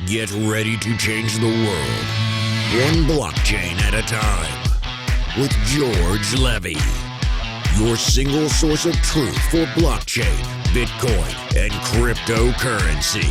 Get ready to change the world, one blockchain at a time, with George Levy, your single source of truth for blockchain, Bitcoin, and cryptocurrency.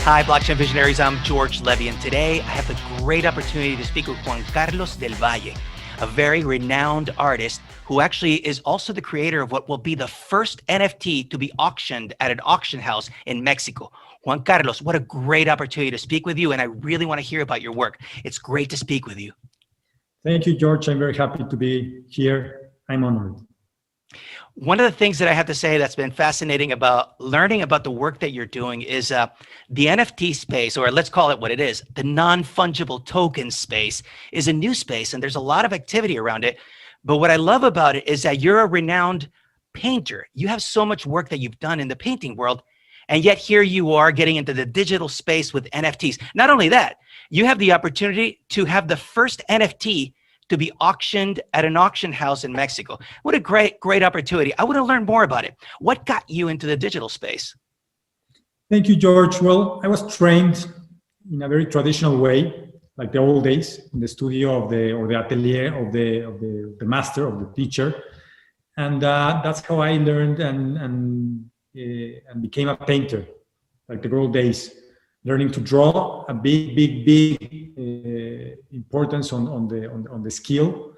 Hi, blockchain visionaries. I'm George Levy, and today I have the great opportunity to speak with Juan del Valle, a very renowned artist who actually is also the creator of what will be the first NFT to be auctioned at an auction house in Mexico. Juan Carlos, what a great opportunity to speak with you, and I really want to hear about your work. It's great to speak with you. Thank you, George. I'm very happy to be here. I'm honored. One of the things that I have to say that's been fascinating about learning about the work that you're doing is the NFT space, or let's call it what it is, the non-fungible token space is a new space, and there's a lot of activity around it. But what I love about it is that you're a renowned painter. You have so much work that you've done in the painting world, and yet here you are getting into the digital space with NFTs. Not only that, you have the opportunity to have the first NFT to be auctioned at an auction house in Mexico. What a great opportunity. I want to learn more about it. What got you into the digital space? Thank you, George. Well, I was trained in a very traditional way, like the old days, in the studio of the atelier of the master, of the teacher. And that's how I learned and became a painter, like the old days, learning to draw, a big importance on the skill,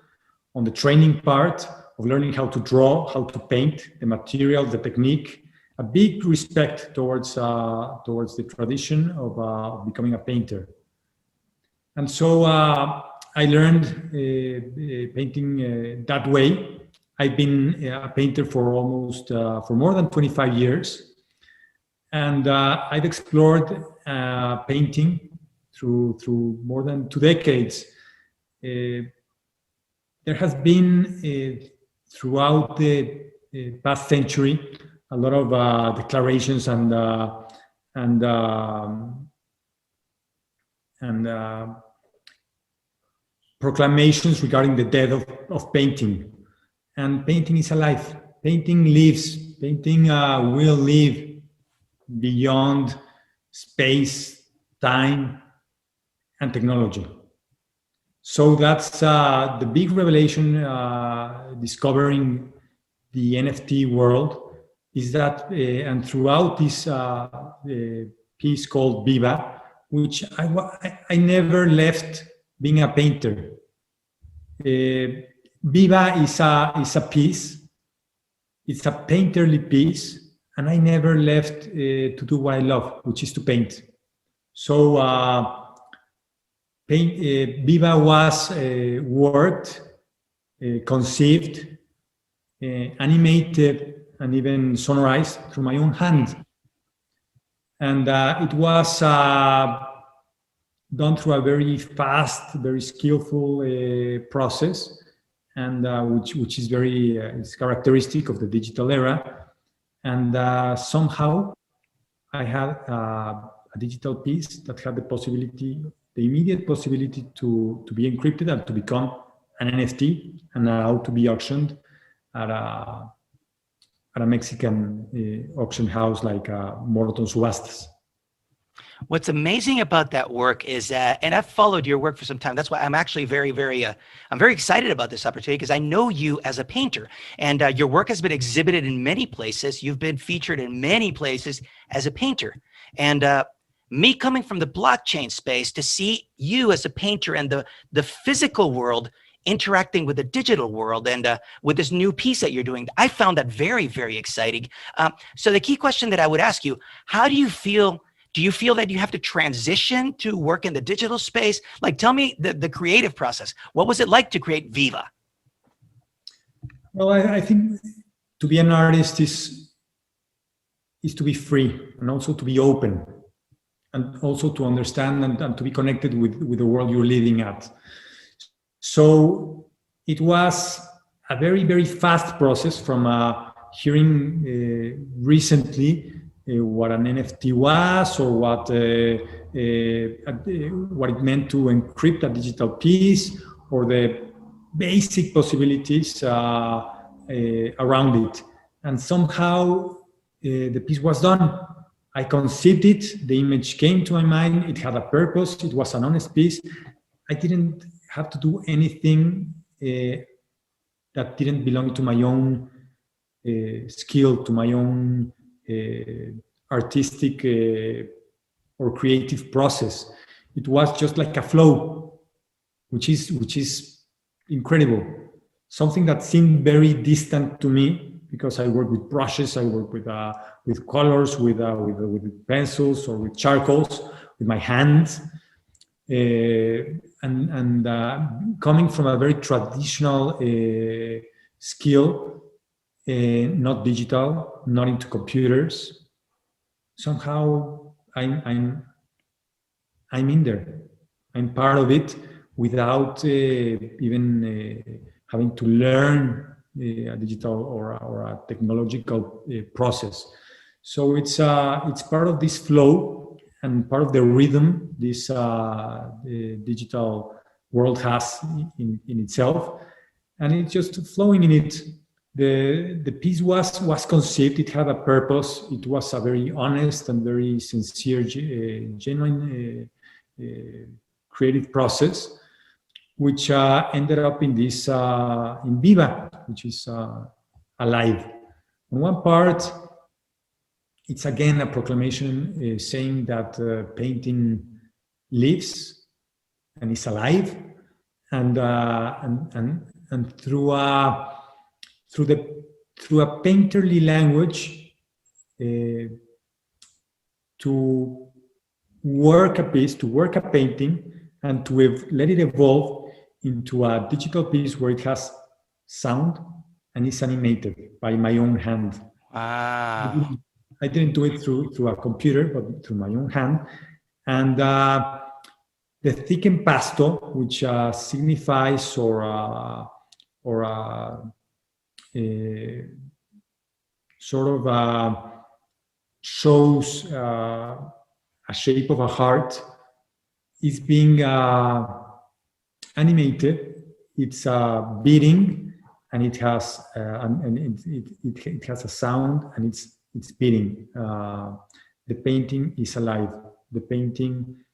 on the training part of learning how to draw, how to paint, the material, the technique, a big respect towards the tradition of becoming a painter. And so I learned painting that way. I've been a painter for for more than 25 years. And I've explored painting through more than 2 decades. There has been throughout the past century a lot of declarations and proclamations regarding the death of painting. And painting is alive. Painting lives. Painting will live beyond space, time, and technology. So that's the big revelation discovering the NFT world is that, and throughout this piece called VIVA, which I never left being a painter. VIVA is a piece. It's a painterly piece. And I never left to do what I love, which is to paint. So VIVA was worked, conceived, animated, and even sonorized through my own hand. And it was done through a very fast, very skillful process, and which is very is characteristic of the digital era. And somehow I had a digital piece that had the immediate possibility to be encrypted and to become an NFT, and now to be auctioned at a Mexican auction house like Morton Subastas. What's amazing about that work is that, and I've followed your work for some time. That's why I'm actually I'm very excited about this opportunity, because I know you as a painter, and your work has been exhibited in many places. You've been featured in many places as a painter. And me coming from the blockchain space to see you as a painter and the physical world interacting with the digital world and with this new piece that you're doing, I found that very, very exciting. So the key question that I would ask you, how do you feel? Do you feel that you have to transition to work in the digital space? Like, tell me the creative process. What was it like to create VIVA? Well, I think to be an artist is to be free, and also to be open, and also to understand and to be connected with the world you're living at. So it was a very, very fast process from hearing recently what an NFT was, or what it meant to encrypt a digital piece, or the basic possibilities around it. And somehow the piece was done. I conceived it, the image came to my mind, it had a purpose, it was an honest piece. I didn't have to do anything that didn't belong to my own skill, to my own artistic or creative process. It was just like a flow, which is incredible. Something that seemed very distant to me, because I work with brushes, I work with colors, with pencils or with charcoals, with my hands, and coming from a very traditional skill, not digital, not into computers. Somehow I'm in there. I'm part of it without even having to learn a digital or a technological process. So it's part of this flow and part of the rhythm this digital world has in itself, and it's just flowing in it. The piece was conceived. It had a purpose. It was a very honest and very sincere, genuine creative process, which ended up in this in VIVA, which is alive. On one part, it's again a proclamation saying that painting lives and is alive, and through a painterly language, to work a piece, to work a painting, and to let it evolve into a digital piece where it has sound and is animated by my own hand. Wow. I didn't do it through a computer, but through my own hand. And the thick impasto, which signifies or sort of shows a shape of a heart, is being animated. It's beating, and it has it has a sound, and it's beating. The painting is alive. The painting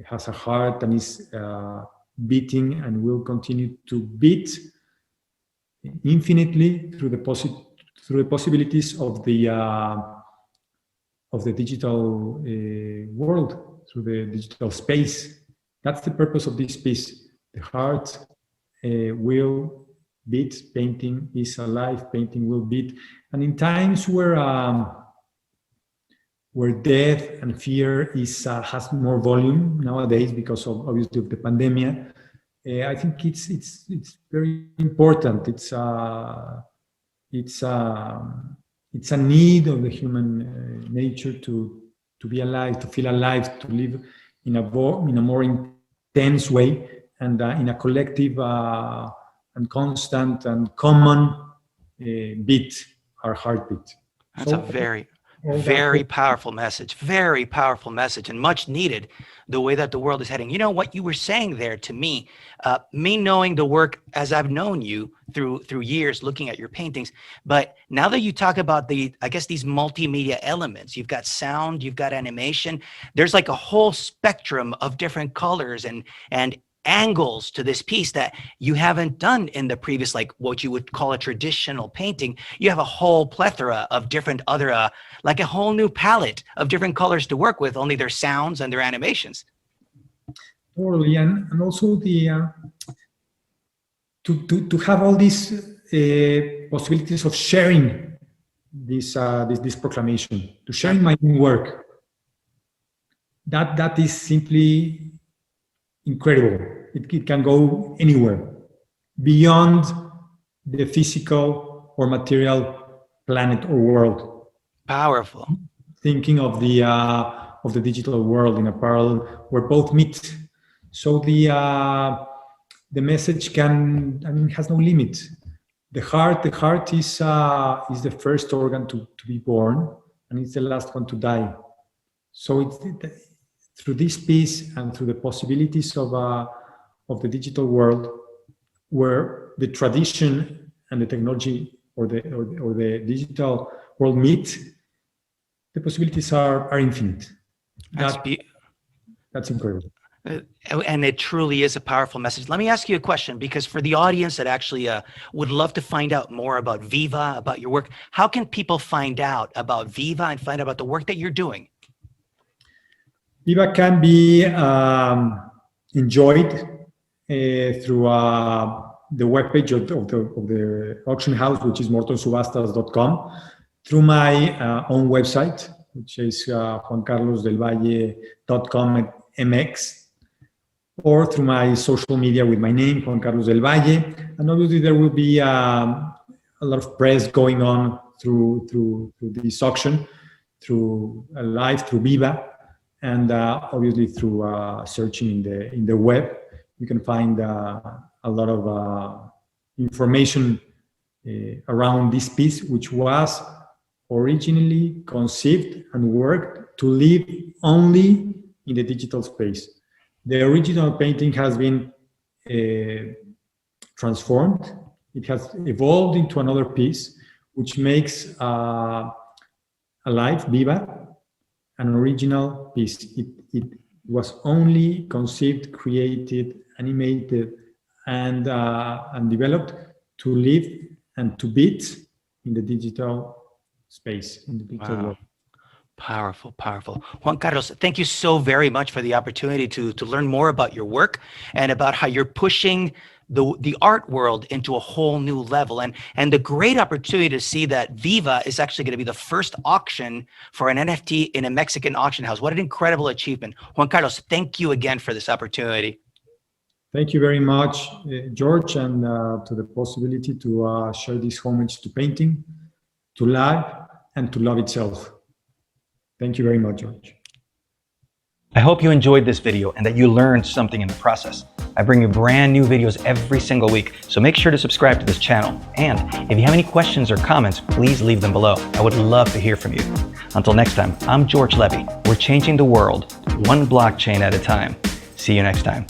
has a heart and is beating, and will continue to beat infinitely through the possibilities of the digital world, through the digital space. That's the purpose of this piece. The heart will beat, painting is alive, painting will beat. And in times where death and fear has more volume nowadays because of obviously of the pandemic, I think it's very important. It's a need of the human nature to be alive, to feel alive, to live in a more intense way, and in a collective and constant and common beat, our heartbeat. That's a very powerful message, and much needed, the way that the world is heading. You know, what you were saying there to me, me knowing the work as I've known you through years, looking at your paintings, but now that you talk about these multimedia elements, you've got sound, you've got animation, there's like a whole spectrum of different colors and angles to this piece that you haven't done in the previous, like what you would call a traditional painting. You have a whole plethora of different other, like a whole new palette of different colors to work with, only their sounds and their animations. Totally, and also the to have all these possibilities of sharing this proclamation, to sharing my own work. That is simply incredible. It can go anywhere beyond the physical or material planet or world. Powerful. Thinking of the digital world in a parallel where both meet. So the message has no limit. The heart is the first organ to be born, and it's the last one to die. So through this piece and through the possibilities of the digital world, where the tradition and the technology or the digital world meet, the possibilities are infinite. That's incredible. And it truly is a powerful message. Let me ask you a question, because for the audience that actually would love to find out more about VIVA, about your work, how can people find out about VIVA and find out about the work that you're doing? VIVA can be enjoyed through the webpage of the auction house, which is mortonsubastas.com, through my own website, which is juancarlosdelvalle.com MX, or through my social media with my name, Juan Carlos del Valle. And obviously there will be a lot of press going on through this auction, through live, through VIVA, and obviously through searching in the web. You can find a lot of information around this piece, which was originally conceived and worked to live only in the digital space. The original painting has been transformed. It has evolved into another piece, which makes alive, VIVA, an original piece. It was only conceived, created, animated, and developed to live and to beat in the digital space, in the digital world. Powerful, powerful. Juan Carlos, thank you so very much for the opportunity to learn more about your work and about how you're pushing the art world into a whole new level, and the great opportunity to see that VIVA is actually going to be the first auction for an NFT in a Mexican auction house. What an incredible achievement. Juan Carlos, thank you again for this opportunity. Thank you very much, George, and to the possibility to share this homage to painting, to life, and to love itself. Thank you very much, George. I hope you enjoyed this video and that you learned something in the process. I bring you brand new videos every single week, so make sure to subscribe to this channel. And if you have any questions or comments, please leave them below. I would love to hear from you. Until next time, I'm George Levy. We're changing the world one blockchain at a time. See you next time.